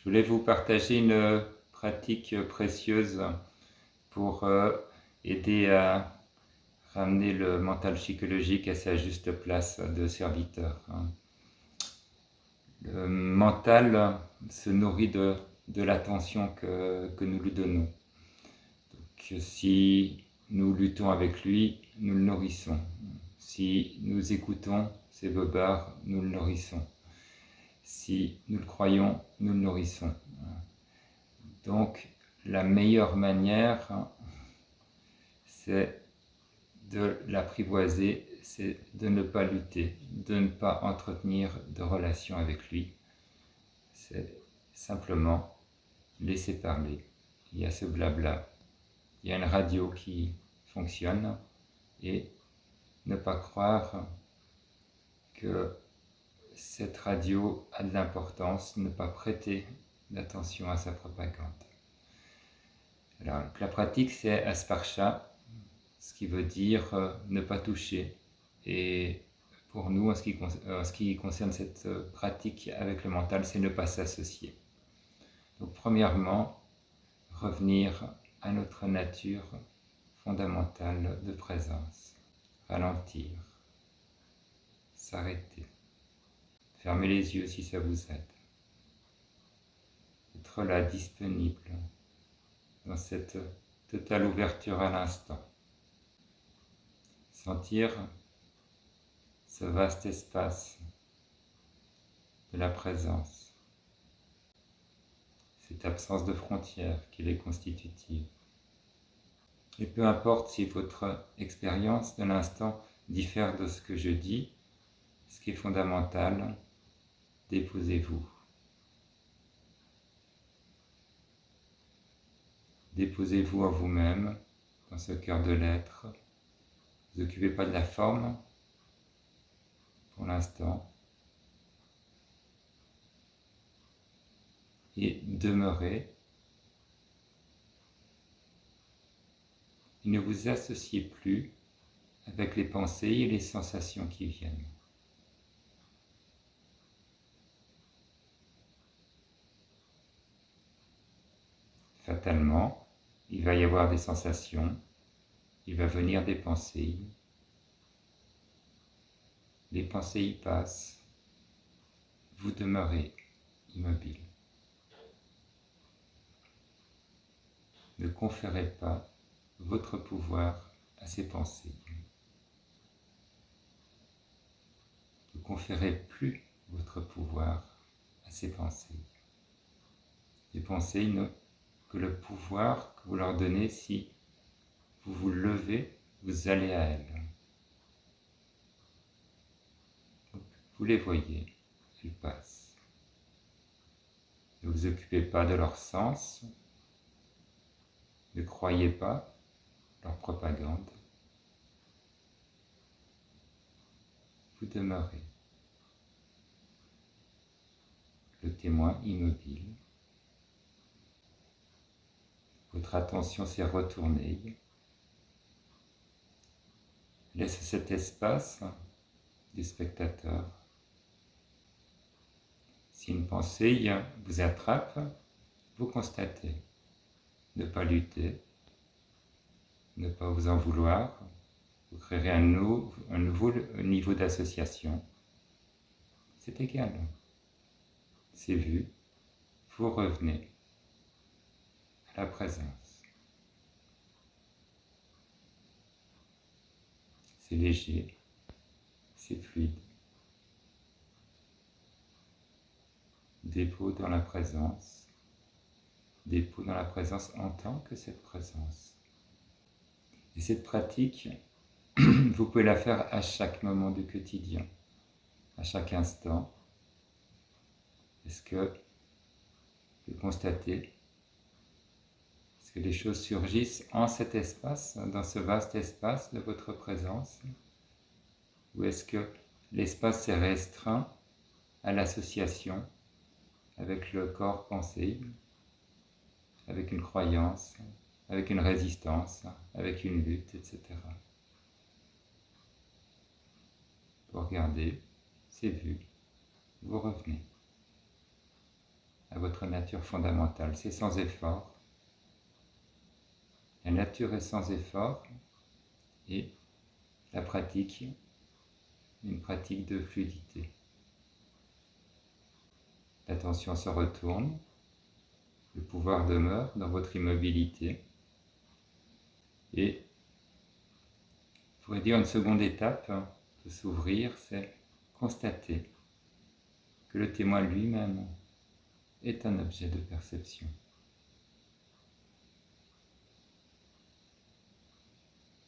Je voulais vous partager une pratique précieuse pour aider à ramener le mental psychologique à sa juste place de serviteur. Le mental se nourrit de l'attention que nous lui donnons. Donc, si nous luttons avec lui, nous le nourrissons. Si nous écoutons ses bobards, nous le nourrissons. Si nous le croyons, nous le nourrissons. Donc, la meilleure manière, c'est de l'apprivoiser, c'est de ne pas lutter, de ne pas entretenir de relation avec lui. C'est simplement laisser parler. Il y a ce blabla, il y a une radio qui fonctionne et ne pas croire que cette radio a de l'importance, ne pas prêter d'attention à sa propagande. Alors, la pratique, c'est asparsha, ce qui veut dire ne pas toucher. Et pour nous, en ce qui concerne cette pratique avec le mental, c'est ne pas s'associer. Donc, premièrement, revenir à notre nature fondamentale de présence. Ralentir, s'arrêter, fermer les yeux si ça vous aide. Être là, disponible, dans cette totale ouverture à l'instant. Sentir ce vaste espace de la présence, cette absence de frontières qui les constitutive. Et peu importe si votre expérience de l'instant diffère de ce que je dis, ce qui est fondamental, déposez-vous. Déposez-vous à vous-même, dans ce cœur de l'être. Ne vous occupez pas de la forme pour l'instant. Et demeurez. Et ne vous associez plus avec les pensées et les sensations qui viennent. Fatalement, il va y avoir des sensations, il va venir des pensées. Les pensées y passent, vous demeurez immobile. Ne conférez pas votre pouvoir à ces pensées. Ne conférez plus votre pouvoir à ces pensées. Les pensées n'ont que le pouvoir que vous leur donnez si vous vous levez, vous allez à elles. Donc, vous les voyez, elles passent. Ne vous occupez pas de leur sens, ne croyez pas leur propagande. Vous demeurez. Le témoin immobile. Votre attention s'est retournée. Laisse cet espace du spectateur. Si une pensée vous attrape, vous constatez. Ne pas lutter, ne pas vous en vouloir. Vous créerez un nouveau niveau d'association. C'est égal. C'est vu. Vous revenez à la présence. C'est léger, c'est fluide. Dépôt dans la présence. Dépôt dans la présence en tant que cette présence. Et cette pratique, vous pouvez la faire à chaque moment du quotidien, à chaque instant. Est-ce que vous constatez, est-ce que les choses surgissent en cet espace, dans ce vaste espace de votre présence? Ou est-ce que l'espace est restreint à l'association avec le corps pensé, avec une croyance, avec une résistance, avec une lutte, etc. Vous regardez, c'est vu, vous revenez à votre nature fondamentale. C'est sans effort. La nature est sans effort et la pratique, une pratique de fluidité. L'attention se retourne, le pouvoir demeure dans votre immobilité et je pourrais dire une seconde étape de s'ouvrir, c'est constater que le témoin lui-même est un objet de perception.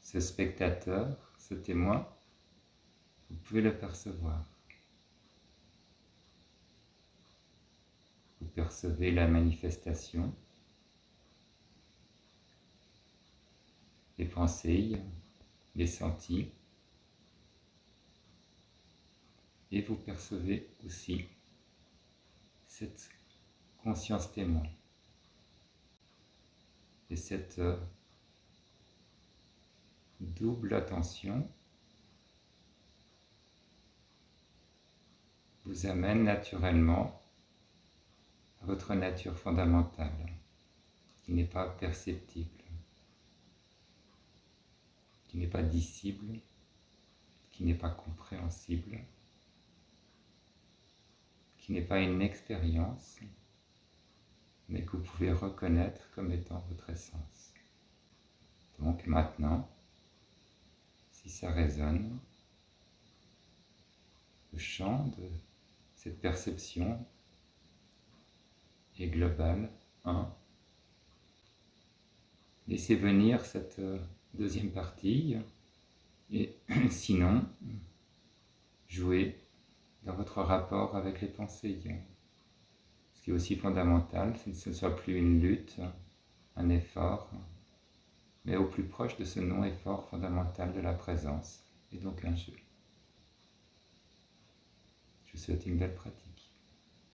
Ce spectateur, ce témoin, vous pouvez le percevoir. Vous percevez la manifestation, les pensées, les sentis, et vous percevez aussi cette conscience témoin et cette double attention vous amène naturellement à votre nature fondamentale, qui n'est pas perceptible, qui n'est pas dissible, qui n'est pas compréhensible, qui n'est pas une expérience, mais que vous pouvez reconnaître comme étant votre essence. Donc maintenant, si ça résonne, le champ de cette perception est global, 1. Laissez venir cette deuxième partie, et sinon, jouez dans votre rapport avec les pensées. Ce qui est aussi fondamental, c'est que ce ne soit plus une lutte, un effort, mais au plus proche de ce non-effort fondamental de la présence, et donc un jeu. Je vous souhaite une belle pratique.